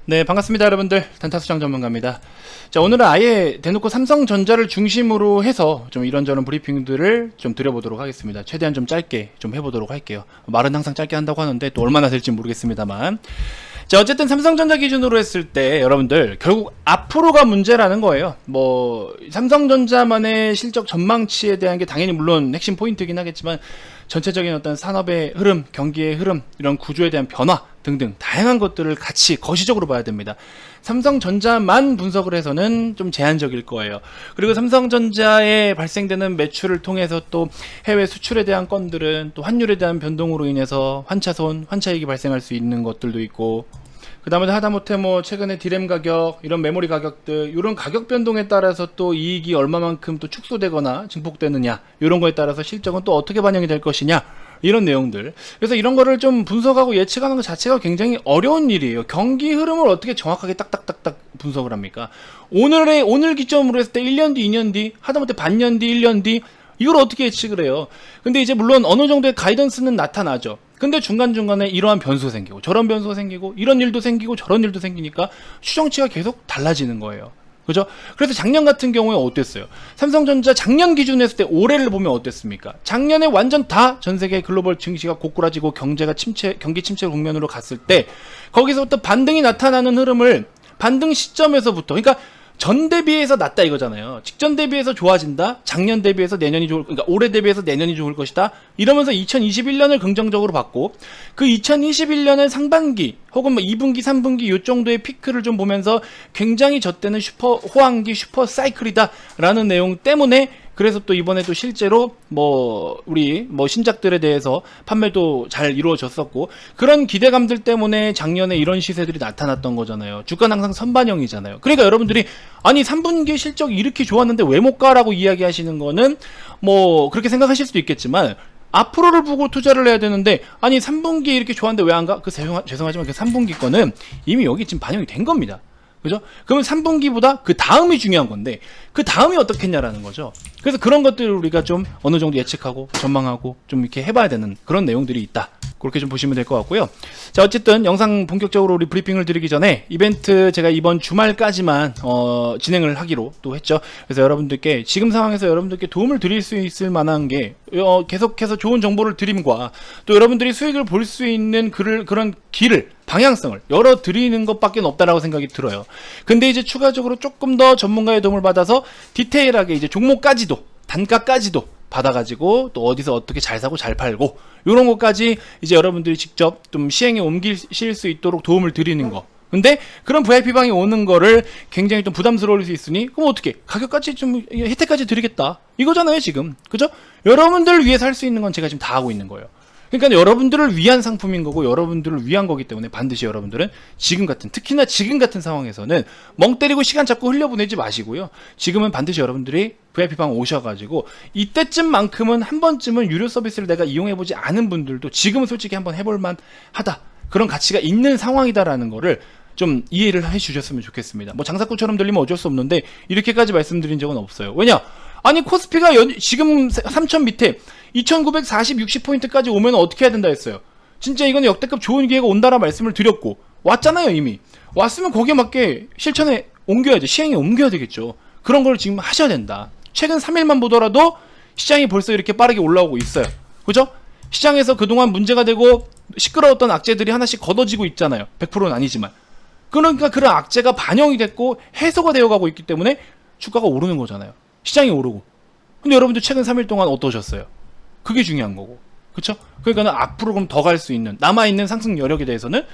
네, 반갑습니다, 여러분들. 단타수장 전문가입니다. 자, 오늘은 아예 대놓고 삼성전자를 중심으로 해서 좀 이런저런 브리핑들을 좀 드려보도록 하겠습니다. 최대한 좀 짧게 좀 해보도록 할게요. 말은 항상 짧게 한다고 하는데 또 얼마나 될지 모르겠습니다만. 자, 어쨌든 삼성전자 기준으로 했을 때 여러분들 결국 앞으로가 문제라는 거예요. 뭐 삼성전자만의 실적 전망치에 대한 게 당연히 물론 핵심 포인트이긴 하겠지만 전체적인 어떤 산업의 흐름, 경기의 흐름, 이런 구조에 대한 변화 등등 다양한 것들을 같이 거시적으로 봐야 됩니다. 삼성전자만 분석을 해서는 좀 제한적일 거예요. 그리고 삼성전자에 발생되는 매출을 통해서 또 해외 수출에 대한 건들은 또 환율에 대한 변동으로 인해서 환차손, 환차익이 발생할 수 있는 것들도 있고, 그 다음에 하다못해 뭐 최근에 디램 가격, 이런 메모리 가격들, 이런 가격 변동에 따라서 또 이익이 얼마만큼 또 축소되거나 증폭되느냐, 이런 거에 따라서 실적은 또 어떻게 반영이 될 것이냐, 이런 내용들. 그래서 이런 거를 좀 분석하고 예측하는 것 자체가 굉장히 어려운 일이에요. 경기 흐름을 어떻게 정확하게 딱딱딱딱 분석을 합니까? 오늘 기점으로 했을 때 1년 뒤, 2년 뒤, 하다못해 반년 뒤, 1년 뒤, 이걸 어떻게 예측을 해요? 근데 이제 물론 어느 정도의 가이던스는 나타나죠. 근데 중간중간에 이러한 변수가 생기고 저런 변수가 생기고 이런 일도 생기고 저런 일도 생기니까 추정치가 계속 달라지는 거예요. 그죠? 그래서 작년 같은 경우에 어땠어요? 삼성전자 작년 기준으로 했을 때 올해를 보면 어땠습니까? 작년에 완전 다 전 세계 글로벌 증시가 고꾸라지고 경기 침체 국면으로 갔을 때 거기서부터 반등이 나타나는 흐름을 반등 시점에서부터, 그러니까 전 대비해서 낮다 이거잖아요. 직전 대비해서 좋아진다. 작년 대비해서 내년이 그러니까 올해 대비해서 내년이 좋을 것이다. 이러면서 2021년을 긍정적으로 봤고, 그 2021년의 상반기 혹은 뭐 2분기, 3분기 요 정도의 피크를 좀 보면서 굉장히 저 때는 슈퍼 호황기, 슈퍼 사이클이다라는 내용 때문에, 그래서 또 이번에 또 실제로 우리 신작들에 대해서 판매도 잘 이루어졌었고, 그런 기대감들 때문에 작년에 이런 시세들이 나타났던 거잖아요. 주가는 항상 선반영이잖아요. 그러니까 여러분들이 아니 3분기 실적이 이렇게 좋았는데 왜 못 가라고 이야기하시는 거는 뭐 그렇게 생각하실 수도 있겠지만, 앞으로를 보고 투자를 해야 되는데 아니 3분기 이렇게 좋았는데 왜 안 가? 죄송하지만 그 3분기 거는 이미 여기 지금 반영이 된 겁니다. 그죠? 그러면 3분기보다 그 다음이 중요한 건데 그 다음이 어떻겠냐라는 거죠. 그래서 그런 것들을 우리가 좀 어느 정도 예측하고 전망하고 좀 이렇게 해봐야 되는 그런 내용들이 있다. 그렇게 좀 보시면 될 것 같고요. 자, 어쨌든 영상 본격적으로 우리 브리핑을 드리기 전에 이벤트 제가 이번 주말까지만 진행을 하기로 또 했죠. 그래서 여러분들께 지금 상황에서 여러분들께 도움을 드릴 수 있을 만한 게 계속해서 좋은 정보를 드림과 또 여러분들이 수익을 볼 수 있는 그런 길을, 방향성을 열어 드리는 것밖에 없다라고 생각이 들어요. 근데 이제 추가적으로 조금 더 전문가의 도움을 받아서 디테일하게 이제 종목까지도, 단가까지도 받아가지고 또 어디서 어떻게 잘 사고 잘 팔고 이런 것까지 이제 여러분들이 직접 좀 시행에 옮기실 수 있도록 도움을 드리는 거. 근데 그런 VIP방에 오는 거를 굉장히 좀 부담스러울 수 있으니 그럼 어떻게 가격까지 좀 혜택까지 드리겠다 이거잖아요 지금. 그죠? 여러분들을 위해서 할 수 있는 건 제가 지금 다 하고 있는 거예요. 그러니까 여러분들을 위한 상품인 거고 여러분들을 위한 거기 때문에 반드시 여러분들은 특히나 지금 같은 상황에서는 멍 때리고 시간 자꾸 흘려보내지 마시고요. 지금은 반드시 여러분들이 VIP방 오셔가지고 이때쯤만큼은 한 번쯤은 유료 서비스를 내가 이용해보지 않은 분들도 지금은 솔직히 한번 해볼만 하다, 그런 가치가 있는 상황이다라는 거를 좀 이해를 해주셨으면 좋겠습니다. 뭐 장사꾼처럼 들리면 어쩔 수 없는데 이렇게까지 말씀드린 적은 없어요. 왜냐? 아니 코스피가 지금 3000 밑에 2940, 60포인트까지 오면 어떻게 해야 된다 했어요. 진짜 이건 역대급 좋은 기회가 온다라 말씀을 드렸고 왔잖아요. 이미 왔으면 거기에 맞게 실천에 옮겨야죠. 시행에 옮겨야 되겠죠. 그런 걸 지금 하셔야 된다. 최근 3일만 보더라도 시장이 벌써 이렇게 빠르게 올라오고 있어요. 그죠? 시장에서 그동안 문제가 되고 시끄러웠던 악재들이 하나씩 걷어지고 있잖아요. 100%는 아니지만. 그러니까 그런 악재가 반영이 됐고 해소가 되어가고 있기 때문에 주가가 오르는 거잖아요. 시장이 오르고. 근데 여러분들 최근 3일 동안 어떠셨어요? 그게 중요한 거고. 그쵸? 그러니까는 앞으로 그럼 더 갈 수 있는 남아있는 상승 여력에 대해서는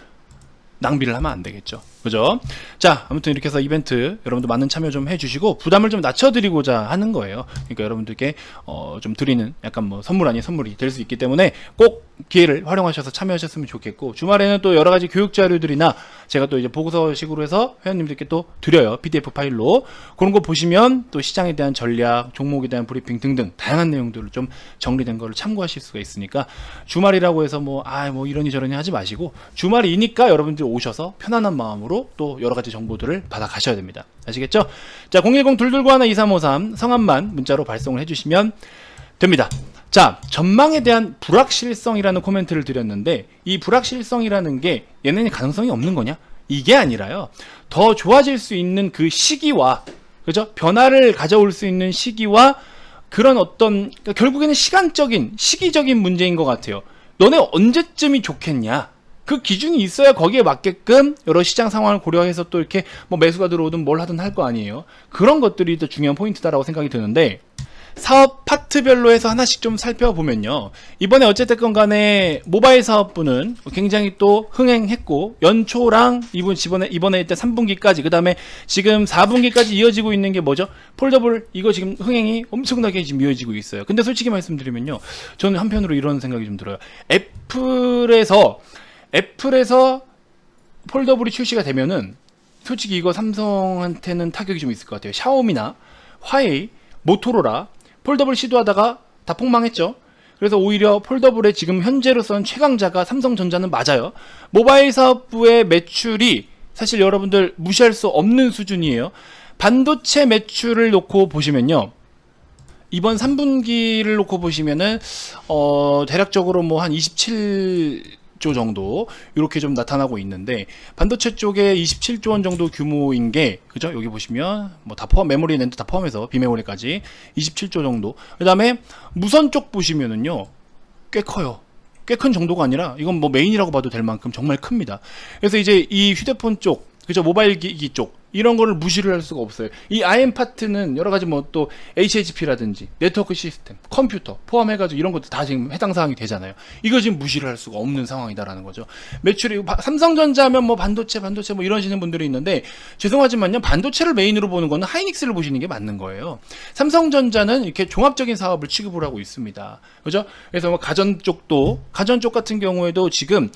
낭비를 하면 안 되겠죠. 그죠? 자, 아무튼 이렇게 해서 이벤트 여러분들 많은 참여 좀 해주시고 부담을 좀 낮춰드리고자 하는 거예요. 그러니까 여러분들께 좀 드리는 약간 뭐 선물 아닌 선물이 될 수 있기 때문에 꼭 기회를 활용하셔서 참여하셨으면 좋겠고, 주말에는 또 여러 가지 교육 자료들이나 제가 또 이제 보고서식으로 해서 회원님들께 또 드려요. PDF 파일로. 그런 거 보시면 또 시장에 대한 전략, 종목에 대한 브리핑 등등 다양한 내용들을 좀 정리된 거를 참고하실 수가 있으니까 주말이라고 해서 뭐 이러니 저러니 하지 마시고 주말이니까 여러분들 오셔서 편안한 마음으로 또 여러 가지 정보들을 받아 가셔야 됩니다. 아시겠죠? 자, 010-229-2353 성함만 문자로 발송을 해주시면 됩니다. 자, 전망에 대한 불확실성이라는 코멘트를 드렸는데 이 불확실성이라는 게 얘네는 가능성이 없는 거냐? 이게 아니라요. 더 좋아질 수 있는 그 시기와, 그죠? 변화를 가져올 수 있는 시기와 그런 어떤, 그러니까 결국에는 시기적인 문제인 것 같아요. 너네 언제쯤이 좋겠냐? 그 기준이 있어야 거기에 맞게끔 여러 시장 상황을 고려해서 또 이렇게 뭐 매수가 들어오든 뭘 하든 할 거 아니에요. 그런 것들이 더 중요한 포인트다라고 생각이 드는데, 사업 파트별로 해서 하나씩 좀 살펴보면요, 이번에 어쨌든 간에 모바일 사업부는 굉장히 또 흥행했고, 연초랑 이번에 일단 3분기까지, 그 다음에 지금 4분기까지 이어지고 있는 게 뭐죠? 폴더블, 이거 지금 흥행이 엄청나게 지금 이어지고 있어요. 근데 솔직히 말씀드리면요, 저는 한편으로 이런 생각이 좀 들어요. 애플에서 폴더블이 출시가 되면은 솔직히 이거 삼성한테는 타격이 좀 있을 것 같아요. 샤오미나 화웨이, 모토로라 폴더블 시도하다가 다 폭망했죠. 그래서 오히려 폴더블의 지금 현재로서는 최강자가 삼성전자는 맞아요. 모바일 사업부의 매출이 사실 여러분들 무시할 수 없는 수준이에요. 반도체 매출을 놓고 보시면요, 이번 3분기를 놓고 보시면은 대략적으로 뭐 한 27조 정도 이렇게 좀 나타나고 있는데, 반도체 쪽에 27조 원 정도 규모인 게, 그죠? 여기 보시면 뭐 다 포함, 메모리 낸도 다 포함해서 비메모리까지 27조 정도. 그다음에 무선 쪽 보시면은요, 꽤 커요. 꽤 큰 정도가 아니라 이건 뭐 메인이라고 봐도 될 만큼 정말 큽니다. 그래서 이제 이 휴대폰 쪽, 그죠? 모바일 기기 쪽, 이런 거를 무시를 할 수가 없어요. 이 IM 파트는 여러 가지 뭐 또 HHP라든지 네트워크 시스템, 컴퓨터 포함해가지고 이런 것도 다 지금 해당 사항이 되잖아요. 이거 지금 무시를 할 수가 없는 상황이다라는 거죠. 매출이 삼성전자 하면 뭐 반도체 뭐 이러시는 분들이 있는데, 죄송하지만요, 반도체를 메인으로 보는 거는 하이닉스를 보시는 게 맞는 거예요. 삼성전자는 이렇게 종합적인 사업을 취급을 하고 있습니다. 그죠? 그래서 뭐 가전 쪽 같은 경우에도 지금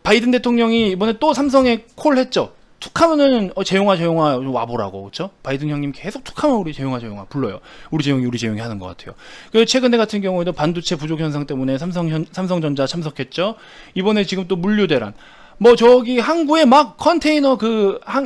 바이든 대통령이 이번에 또 삼성에 콜했죠. 툭하면은 재용아 와보라고, 그렇죠? 바이든 형님 계속 툭하면 우리 재용아 불러요. 우리 재용이 하는 것 같아요. 그리고 최근에 같은 경우에도 반도체 부족 현상 때문에 삼성전자 참석했죠. 이번에 지금 또 물류 대란, 뭐 저기 항구에 막 컨테이너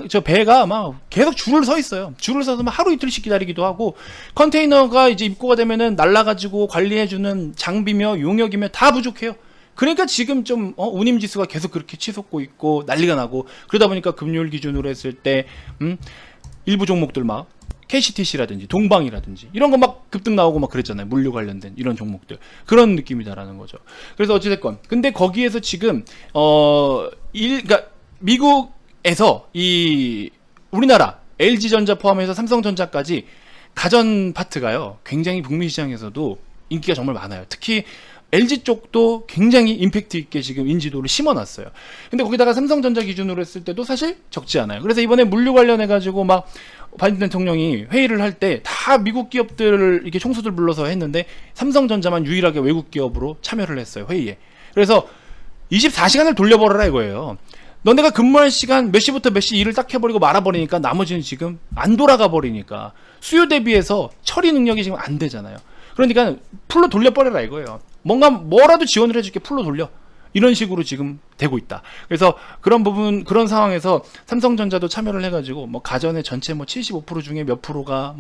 저 배가 막 계속 줄을 서 있어요. 줄을 서서 막 하루 이틀씩 기다리기도 하고, 컨테이너가 이제 입고가 되면은 날라가지고 관리해주는 장비며 용역이며 다 부족해요. 그러니까 지금 좀 운임 지수가 계속 그렇게 치솟고 있고 난리가 나고, 그러다 보니까 금요일 기준으로 했을 때 일부 종목들 막 KCTC라든지 동방이라든지 이런 거 막 급등 나오고 막 그랬잖아요. 물류 관련된 이런 종목들, 그런 느낌이다라는 거죠. 그래서 어찌됐건 근데 거기에서 지금 그러니까 미국에서 이 우리나라 LG전자 포함해서 삼성전자까지 가전 파트가요, 굉장히 북미 시장에서도 인기가 정말 많아요. 특히 LG 쪽도 굉장히 임팩트 있게 지금 인지도를 심어놨어요. 근데 거기다가 삼성전자 기준으로 했을 때도 사실 적지 않아요. 그래서 이번에 물류 관련해가지고 막 바이든 대통령이 회의를 할 때 다 미국 기업들을 이렇게 총수들 불러서 했는데, 삼성전자만 유일하게 외국 기업으로 참여를 했어요, 회의에. 그래서 24시간을 돌려버려라 이거예요. 너네가 근무할 시간 몇 시부터 몇 시 일을 딱 해버리고 말아버리니까 나머지는 지금 안 돌아가 버리니까 수요 대비해서 처리 능력이 지금 안 되잖아요. 그러니까 풀로 돌려버려라 이거예요. 뭐라도 지원을 해줄게, 풀로 돌려. 이런 식으로 지금 되고 있다. 그래서 그런 상황에서 삼성전자도 참여를 해가지고 뭐 가전의 전체 뭐 75% 중에 몇 프로가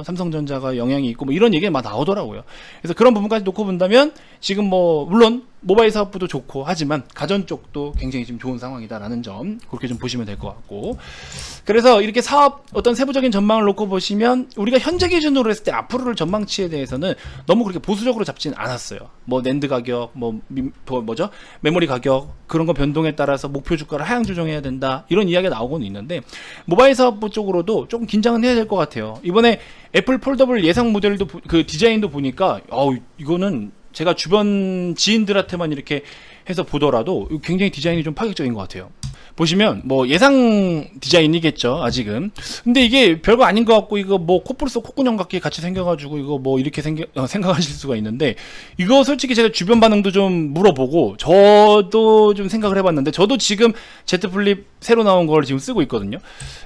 삼성전자가 영향이 있고 뭐 이런 얘기가 막 나오더라고요. 그래서 그런 부분까지 놓고 본다면 지금 뭐 물론 모바일 사업부도 좋고 하지만 가전 쪽도 굉장히 지금 좋은 상황이다라는 점, 그렇게 좀 보시면 될 것 같고, 그래서 이렇게 사업 어떤 세부적인 전망을 놓고 보시면 우리가 현재 기준으로 했을 때 앞으로를 전망치에 대해서는 너무 그렇게 보수적으로 잡지는 않았어요. 뭐 낸드 가격, 메모리 가격, 그런 거 변동에 따라서 목표 주가를 하향 조정해야 된다, 이런 이야기가 나오고는 있는데, 모바일 사업부 쪽으로도 조금 긴장은 해야 될 것 같아요. 이번에 애플 폴더블 예상 모델도 그 디자인도 보니까 이거는 제가 주변 지인들한테만 이렇게 해서 보더라도 굉장히 디자인이 좀 파격적인 것 같아요. 보시면 뭐 예상 디자인이겠죠, 아직은. 근데 이게 별거 아닌 것 같고, 이거 뭐 코뿔소 콧구녕 같게 같이 생겨가지고 이거 뭐 이렇게 생각하실 수가 있는데, 이거 솔직히 제가 주변 반응도 좀 물어보고 저도 좀 생각을 해봤는데, 저도 지금 Z 플립 새로 나온 걸 지금 쓰고 있거든요.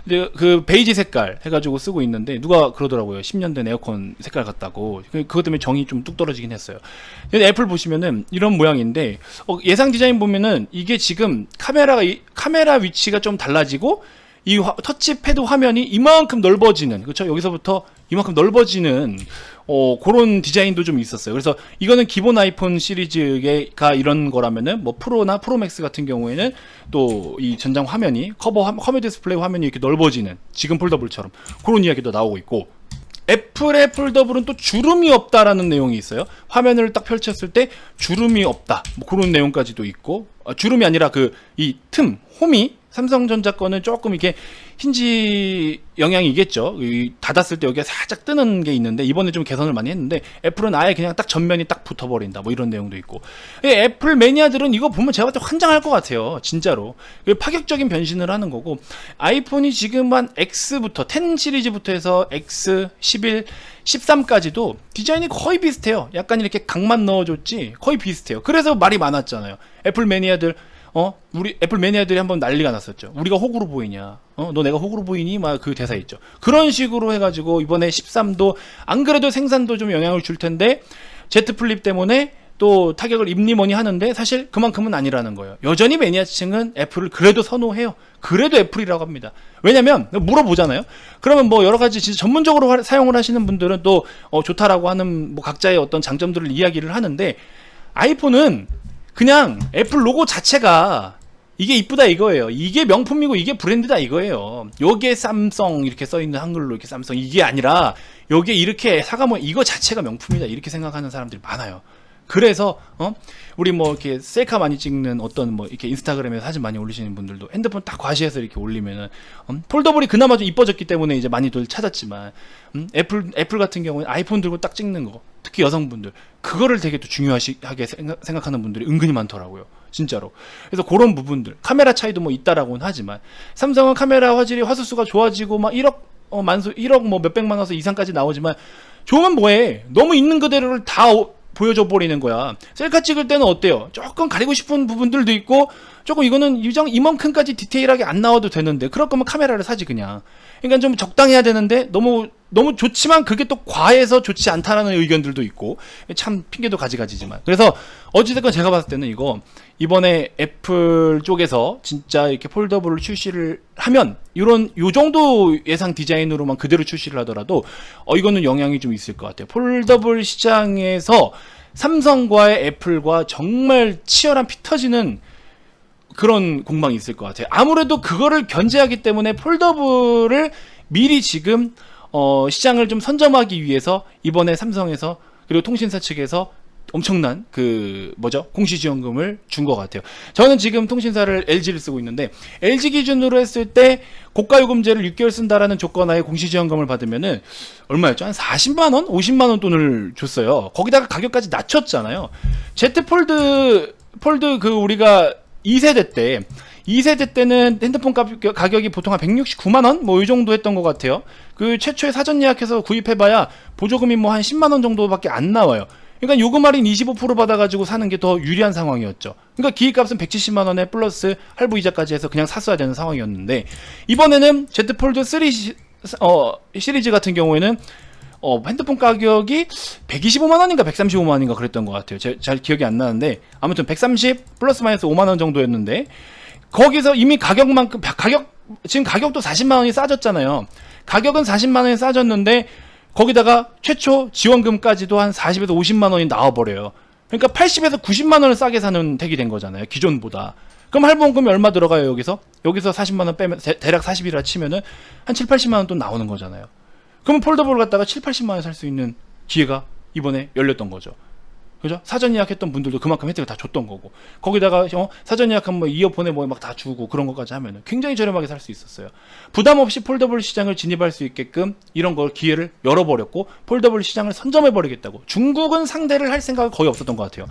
근데 그 베이지 색깔 해가지고 쓰고 있는데, 누가 그러더라고요, 10년 된 에어컨 색깔 같다고. 그것 때문에 정이 좀 뚝 떨어지긴 했어요. 근데 애플 보시면은 이런 모양인데, 예상 디자인 보면은 이게 지금 카메라 위치가 좀 달라지고, 이 터치패드 화면이 이만큼 넓어지는, 그렇죠? 여기서부터 이만큼 넓어지는 그런 디자인도 좀 있었어요. 그래서 이거는 기본 아이폰 시리즈가 이런 거라면은 뭐 프로나 프로맥스 같은 경우에는 또 이 전장 화면이 커버 디스플레이 화면이 이렇게 넓어지는 지금 폴더블처럼 그런 이야기도 나오고 있고, 애플의 폴더블은 또 주름이 없다라는 내용이 있어요. 화면을 딱 펼쳤을 때 주름이 없다, 뭐 그런 내용까지도 있고, 주름이 아니라 그 이 틈, 홈이 삼성전자 거는 조금 이게 힌지 영향이겠죠. 닫았을 때 여기가 살짝 뜨는 게 있는데 이번에 좀 개선을 많이 했는데, 애플은 아예 그냥 딱 전면이 딱 붙어버린다, 뭐 이런 내용도 있고. 애플 매니아들은 이거 보면 제가 봤을 때 환장할 것 같아요, 진짜로. 파격적인 변신을 하는 거고, 아이폰이 지금 한 X부터 10 시리즈부터 해서 X, 11, 13까지도 디자인이 거의 비슷해요. 약간 이렇게 각만 넣어줬지 거의 비슷해요. 그래서 말이 많았잖아요. 애플 매니아들, 우리 애플 매니아들이 한번 난리가 났었죠. 우리가 호구로 보이냐? 너 내가 호구로 보이니? 막 그 대사 있죠. 그런 식으로 해가지고 이번에 13도 안 그래도 생산도 좀 영향을 줄 텐데 Z 플립 때문에 또 타격을 입니머니 하는데, 사실 그만큼은 아니라는 거예요. 여전히 매니아층은 애플을 그래도 선호해요. 그래도 애플이라고 합니다. 왜냐면 물어보잖아요. 그러면 뭐 여러 가지 진짜 전문적으로 사용을 하시는 분들은 또 좋다라고 하는 뭐 각자의 어떤 장점들을 이야기를 하는데, 아이폰은 그냥 애플 로고 자체가 이게 이쁘다 이거예요. 이게 명품이고 이게 브랜드다 이거예요. 요게 삼성 이렇게 써있는 한글로 이렇게 삼성, 이게 아니라 요게 이렇게 사과모, 이거 자체가 명품이다 이렇게 생각하는 사람들이 많아요. 그래서 우리 뭐 이렇게 셀카 많이 찍는 어떤 뭐 이렇게 인스타그램에 사진 많이 올리시는 분들도 핸드폰 딱 과시해서 이렇게 올리면은 폴더블이 그나마 좀 이뻐졌기 때문에 이제 많이들 찾았지만, 애플 같은 경우는 아이폰 들고 딱 찍는 거, 특히 여성분들 그거를 되게 또 중요하게 생각하는 분들이 은근히 많더라고요, 진짜로. 그래서 그런 부분들, 카메라 차이도 뭐 있다라고는 하지만, 삼성은 카메라 화질이 화素수가 좋아지고 막 1억 만수 1억 뭐 몇백만 화소 이상까지 나오지만, 좋으면 뭐해, 너무 있는 그대로를 다 보여줘 버리는 거야. 셀카 찍을 때는 어때요? 조금 가리고 싶은 부분들도 있고, 조금 이거는 이만큼까지 디테일하게 안 나와도 되는데, 그럴 거면 카메라를 사지 그냥. 그러니까 좀 적당해야 되는데 너무 좋지만 그게 또 과해서 좋지 않다라는 의견들도 있고, 참 핑계도 가지가지지만. 그래서 어찌됐건 제가 봤을 때는 이번에 애플 쪽에서 진짜 이렇게 폴더블을 출시를 하면, 요 정도 예상 디자인으로만 그대로 출시를 하더라도 이거는 영향이 좀 있을 것 같아요. 폴더블 시장에서 삼성과의 애플과 정말 치열한 피 터지는 그런 공방이 있을 것 같아요. 아무래도 그거를 견제하기 때문에 폴더블을 미리 지금 시장을 좀 선점하기 위해서 이번에 삼성에서, 그리고 통신사 측에서 엄청난 공시지원금을 준 것 같아요. 저는 지금 통신사를 LG를 쓰고 있는데, LG 기준으로 했을 때 고가요금제를 6개월 쓴다라는 조건하에 공시지원금을 받으면은 얼마였죠? 한 40만원? 50만원 돈을 줬어요. 거기다가 가격까지 낮췄잖아요. Z 폴드 우리가 2세대 때는 핸드폰 가격이 보통 한 169만원? 뭐 이 정도 했던 것 같아요. 그 최초에 사전 예약해서 구입해봐야 보조금이 뭐 한 10만원 정도밖에 안 나와요. 그러니까 요금 할인 25% 받아가지고 사는 게 더 유리한 상황이었죠. 그러니까 기기값은 170만원에 플러스 할부 이자까지 해서 그냥 샀어야 되는 상황이었는데, 이번에는 Z 폴드 3 시리즈 같은 경우에는 핸드폰 가격이 125만원인가 135만원인가 그랬던 것 같아요. 잘 기억이 안 나는데, 아무튼 130 플러스 마이너스 5만원 정도였는데, 거기서 이미 지금 가격도 40만원이 싸졌잖아요. 가격은 40만원이 싸졌는데 거기다가 최초 지원금까지도 한 40에서 50만원이 나와버려요. 그러니까 80에서 90만원을 싸게 사는 택이 된 거잖아요, 기존보다. 그럼 할부원금이 얼마 들어가요? 여기서 40만원 빼면, 대략 40이라 치면은 한 7, 80만원 또 나오는 거잖아요. 그러면 폴더블을 갖다가 7, 80만원에 살 수 있는 기회가 이번에 열렸던 거죠. 그죠? 사전 예약했던 분들도 그만큼 혜택을 다 줬던 거고, 거기다가 사전 예약하면 뭐 이어폰에 뭐 막 다 주고 그런 것까지 하면은 굉장히 저렴하게 살 수 있었어요. 부담 없이 폴더블 시장을 진입할 수 있게끔 이런 걸 기회를 열어버렸고, 폴더블 시장을 선점해버리겠다고. 중국은 상대를 할 생각이 거의 없었던 것 같아요.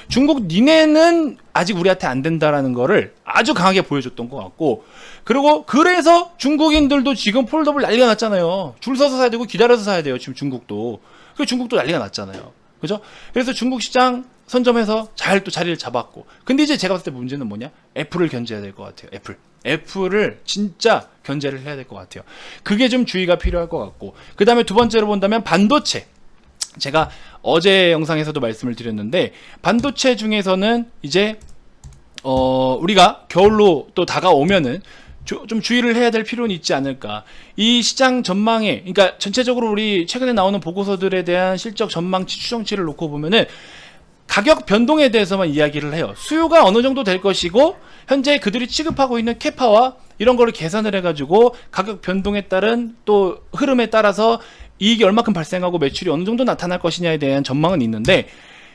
중국 니네는 아직 우리한테 안 된다라는 거를 아주 강하게 보여줬던 것 같고, 그리고 그래서 중국인들도 지금 폴더블 난리가 났잖아요. 줄 서서 사야 되고 기다려서 사야 돼요, 지금 중국도. 그 중국도 난리가 났잖아요. 그죠? 그래서 중국 시장 선점해서 잘 또 자리를 잡았고, 근데 이제 제가 봤을 때 문제는 뭐냐? 애플을 견제해야 될 것 같아요. 애플을 진짜 견제를 해야 될 것 같아요. 그게 좀 주의가 필요할 것 같고, 그 다음에 두 번째로 본다면 반도체. 제가 어제 영상에서도 말씀을 드렸는데, 반도체 중에서는 이제 우리가 겨울로 또 다가오면은 좀 주의를 해야 될 필요는 있지 않을까. 이 시장 전망에, 그러니까 전체적으로 우리 최근에 나오는 보고서들에 대한 실적 전망치, 추정치를 놓고 보면은 가격 변동에 대해서만 이야기를 해요. 수요가 어느 정도 될 것이고 현재 그들이 취급하고 있는 캐파와 이런 거를 계산을 해가지고 가격 변동에 따른 또 흐름에 따라서 이익이 얼마큼 발생하고 매출이 어느 정도 나타날 것이냐에 대한 전망은 있는데,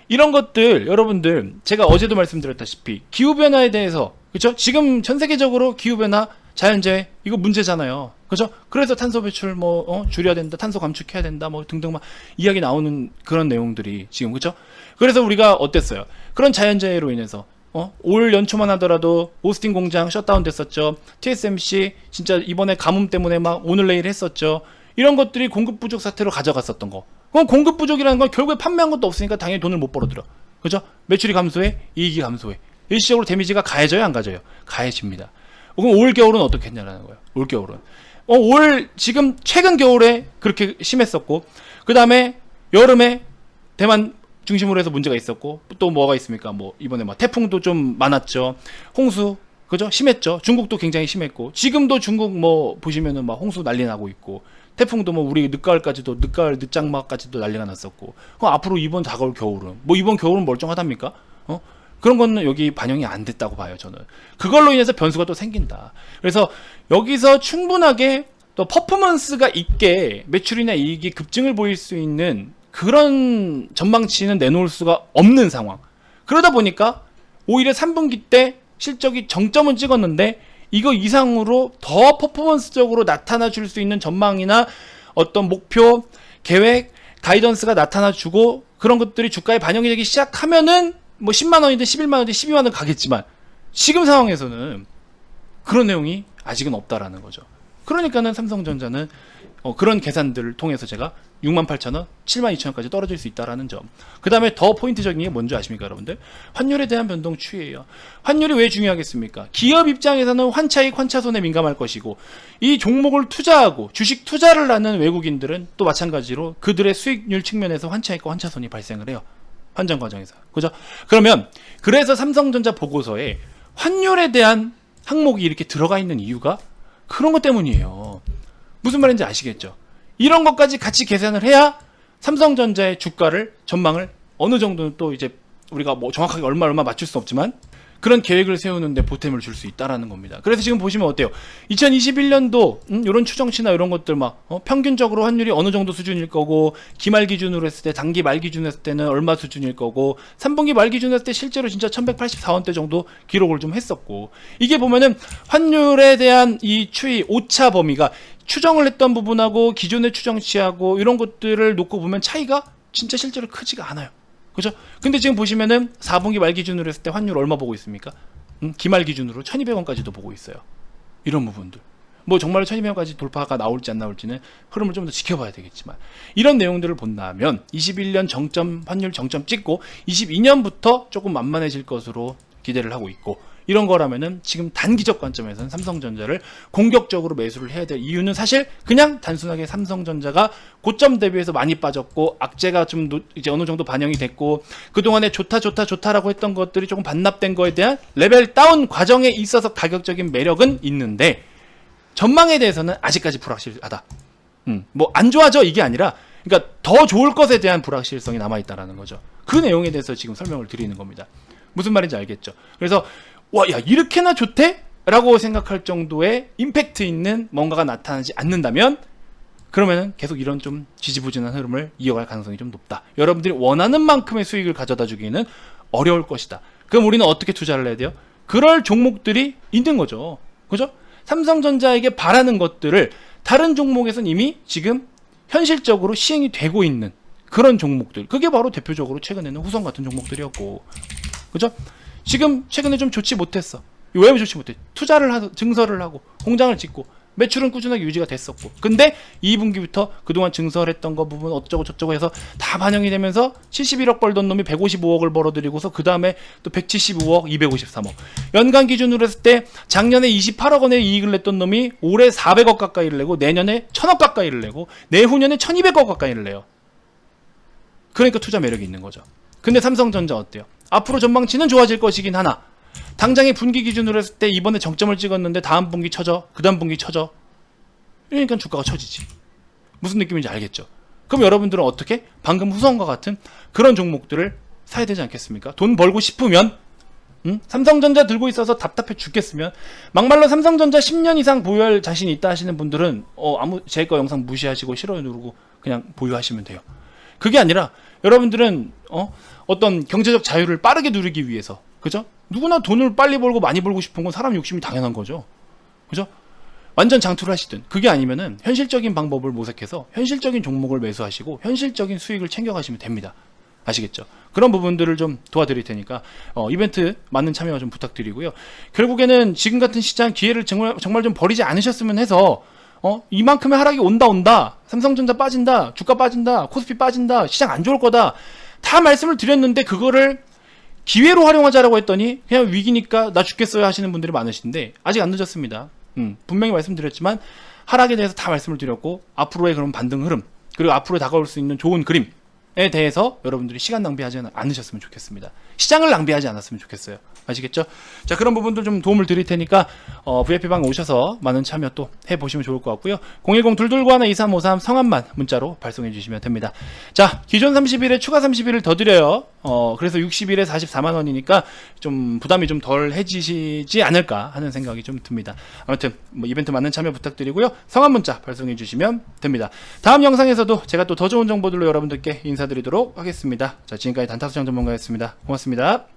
이런 것들 여러분들 제가 어제도 말씀드렸다시피 기후변화에 대해서, 그렇죠? 지금 전 세계적으로 기후변화, 자연재해 이거 문제잖아요. 그렇죠? 그래서 탄소 배출 줄여야 된다, 탄소 감축해야 된다, 뭐 등등 막 이야기 나오는 그런 내용들이 지금, 그렇죠? 그래서 우리가 어땠어요? 그런 자연재해로 인해서 올 연초만 하더라도 오스틴 공장 셧다운 됐었죠. TSMC 진짜 이번에 가뭄 때문에 막 오늘 내일 했었죠. 이런 것들이 공급 부족 사태로 가져갔었던 거. 그럼 공급 부족이라는 건 결국에 판매한 것도 없으니까 당연히 돈을 못 벌어들여. 그죠? 매출이 감소해, 이익이 감소해. 일시적으로 데미지가 가해져요, 안 가져요? 가해집니다. 그럼 올 겨울은 어떻게 했냐라는 거예요. 올 겨울은. 지금 최근 겨울에 그렇게 심했었고, 그 다음에 여름에 대만 중심으로 해서 문제가 있었고, 또 뭐가 있습니까? 뭐 이번에 막 태풍도 좀 많았죠. 홍수, 그죠? 심했죠. 중국도 굉장히 심했고, 지금도 중국 뭐 보시면은 막 홍수 난리 나고 있고, 태풍도 뭐 우리 늦가을 늦장마까지도 난리가 났었고, 그럼 앞으로 이번 다가올 겨울은 뭐 이번 겨울은 멀쩡하답니까? 그런 거는 여기 반영이 안 됐다고 봐요, 저는. 그걸로 인해서 변수가 또 생긴다. 그래서 여기서 충분하게 또 퍼포먼스가 있게 매출이나 이익이 급증을 보일 수 있는 그런 전망치는 내놓을 수가 없는 상황. 그러다 보니까 오히려 3분기 때 실적이 정점은 찍었는데 이거 이상으로 더 퍼포먼스적으로 나타나 줄 수 있는 전망이나 어떤 목표, 계획, 가이던스가 나타나 주고 그런 것들이 주가에 반영이 되기 시작하면은 뭐 10만 원이든 11만 원이든 12만 원 가겠지만, 지금 상황에서는 그런 내용이 아직은 없다라는 거죠. 그러니까는 삼성전자는 그런 계산들을 통해서 제가 68,000원, 72,000원까지 떨어질 수 있다라는 점. 그 다음에 더 포인트적인 게 뭔지 아십니까, 여러분들? 환율에 대한 변동 추이예요. 환율이 왜 중요하겠습니까? 기업 입장에서는 환차익, 환차손에 민감할 것이고, 이 종목을 투자하고 주식 투자를 하는 외국인들은 또 마찬가지로 그들의 수익률 측면에서 환차익과 환차손이 발생을 해요. 환전 과정에서. 그죠? 그러면 그래서 삼성전자 보고서에 환율에 대한 항목이 이렇게 들어가 있는 이유가 그런 것 때문이에요. 무슨 말인지 아시겠죠? 이런 것까지 같이 계산을 해야 삼성전자의 주가를, 전망을 어느 정도는 또 이제 우리가 뭐 정확하게 얼마 맞출 수 없지만 그런 계획을 세우는데 보탬을 줄 수 있다라는 겁니다. 그래서 지금 보시면 어때요? 2021년도 이런 추정치나 이런 것들 막 평균적으로 환율이 어느 정도 수준일 거고, 기말 기준으로 했을 때, 단기 말 기준으로 했을 때는 얼마 수준일 거고, 3분기 말 기준으로 했을 때 실제로 진짜 1184원대 정도 기록을 좀 했었고, 이게 보면은 환율에 대한 이 추이 오차 범위가 추정을 했던 부분하고 기존의 추정치하고 이런 것들을 놓고 보면 차이가 진짜 실제로 크지가 않아요. 그죠? 근데 지금 보시면은 4분기 말 기준으로 했을 때 환율 얼마 보고 있습니까? 기말 기준으로 1200원까지도 보고 있어요. 이런 부분들. 뭐 정말로 1200원까지 돌파가 나올지 안 나올지는 흐름을 좀 더 지켜봐야 되겠지만, 이런 내용들을 본다면 21년 정점, 환율 정점 찍고 22년부터 조금 만만해질 것으로 기대를 하고 있고, 이런 거라면은 지금 단기적 관점에서는 삼성전자를 공격적으로 매수를 해야 될 이유는 사실 그냥 단순하게 삼성전자가 고점 대비해서 많이 빠졌고, 악재가 좀 이제 어느 정도 반영이 됐고, 그동안에 좋다라고 했던 것들이 조금 반납된 거에 대한 레벨 다운 과정에 있어서 가격적인 매력은 있는데, 전망에 대해서는 아직까지 불확실하다. 뭐 안 좋아져 이게 아니라, 그러니까 더 좋을 것에 대한 불확실성이 남아있다라는 거죠. 그 내용에 대해서 지금 설명을 드리는 겁니다. 무슨 말인지 알겠죠? 그래서 와, 야, 이렇게나 좋대? 라고 생각할 정도의 임팩트 있는 뭔가가 나타나지 않는다면, 그러면은 계속 이런 좀 지지부진한 흐름을 이어갈 가능성이 좀 높다. 여러분들이 원하는 만큼의 수익을 가져다 주기는 어려울 것이다. 그럼 우리는 어떻게 투자를 해야 돼요? 그럴 종목들이 있는 거죠. 그죠? 삼성전자에게 바라는 것들을 다른 종목에서는 이미 지금 현실적으로 시행이 되고 있는 그런 종목들. 그게 바로 대표적으로 최근에는 후성 같은 종목들이었고. 그죠? 지금 최근에 좀 좋지 못했어. 왜 좋지 못해? 투자를 하고 증설을 하고 공장을 짓고 매출은 꾸준하게 유지가 됐었고, 근데 2분기부터 그동안 증설했던 거 부분 어쩌고 저쩌고 해서 다 반영이 되면서 71억 벌던 놈이 155억을 벌어들이고서 그 다음에 또 175억, 253억. 연간 기준으로 했을 때 작년에 28억 원의 이익을 냈던 놈이 올해 400억 가까이를 내고, 내년에 1000억 가까이를 내고, 내후년에 1200억 가까이를 내요. 그러니까 투자 매력이 있는 거죠. 근데 삼성전자 어때요? 앞으로 전망치는 좋아질 것이긴 하나, 당장의 분기 기준으로 했을 때 이번에 정점을 찍었는데 다음 분기 쳐져, 그 다음 분기 쳐져. 그러니까 주가가 쳐지지. 무슨 느낌인지 알겠죠? 그럼 여러분들은 어떻게? 방금 후성과 같은 그런 종목들을 사야 되지 않겠습니까? 돈 벌고 싶으면, 삼성전자 들고 있어서 답답해 죽겠으면, 막말로 삼성전자 10년 이상 보유할 자신이 있다 하시는 분들은 제 거 영상 무시하시고 싫어요 누르고 그냥 보유하시면 돼요. 그게 아니라 여러분들은 어떤 경제적 자유를 빠르게 누리기 위해서, 그죠? 누구나 돈을 빨리 벌고 많이 벌고 싶은 건 사람 욕심이 당연한 거죠. 그죠? 완전 장투를 하시든, 그게 아니면은 현실적인 방법을 모색해서 현실적인 종목을 매수하시고 현실적인 수익을 챙겨가시면 됩니다. 아시겠죠? 그런 부분들을 좀 도와드릴 테니까 이벤트 많은 참여 좀 부탁드리고요. 결국에는 지금 같은 시장 기회를 정말 좀 버리지 않으셨으면 해서 이만큼의 하락이 온다, 삼성전자 빠진다, 주가 빠진다, 코스피 빠진다, 시장 안 좋을 거다 다 말씀을 드렸는데, 그거를 기회로 활용하자라고 했더니 그냥 위기니까 나 죽겠어요 하시는 분들이 많으신데, 아직 안 늦었습니다. 분명히 말씀드렸지만 하락에 대해서 다 말씀을 드렸고, 앞으로의 그런 반등 흐름, 그리고 앞으로 다가올 수 있는 좋은 그림에 대해서 여러분들이 시간 낭비하지 않으셨으면 좋겠습니다. 시장을 낭비하지 않았으면 좋겠어요. 아시겠죠? 자, 그런 부분들 좀 도움을 드릴 테니까 VIP방에 오셔서 많은 참여 또 해보시면 좋을 것 같고요. 010-221-2353 성함만 문자로 발송해 주시면 됩니다. 자, 기존 30일에 추가 30일을 더 드려요. 그래서 60일에 44만원이니까 좀 부담이 좀 덜 해지시지 않을까 하는 생각이 좀 듭니다. 아무튼 이벤트 많은 참여 부탁드리고요. 성함 문자 발송해 주시면 됩니다. 다음 영상에서도 제가 또 더 좋은 정보들로 여러분들께 인사드리도록 하겠습니다. 자, 지금까지 단타수장 전문가였습니다. 고맙습니다.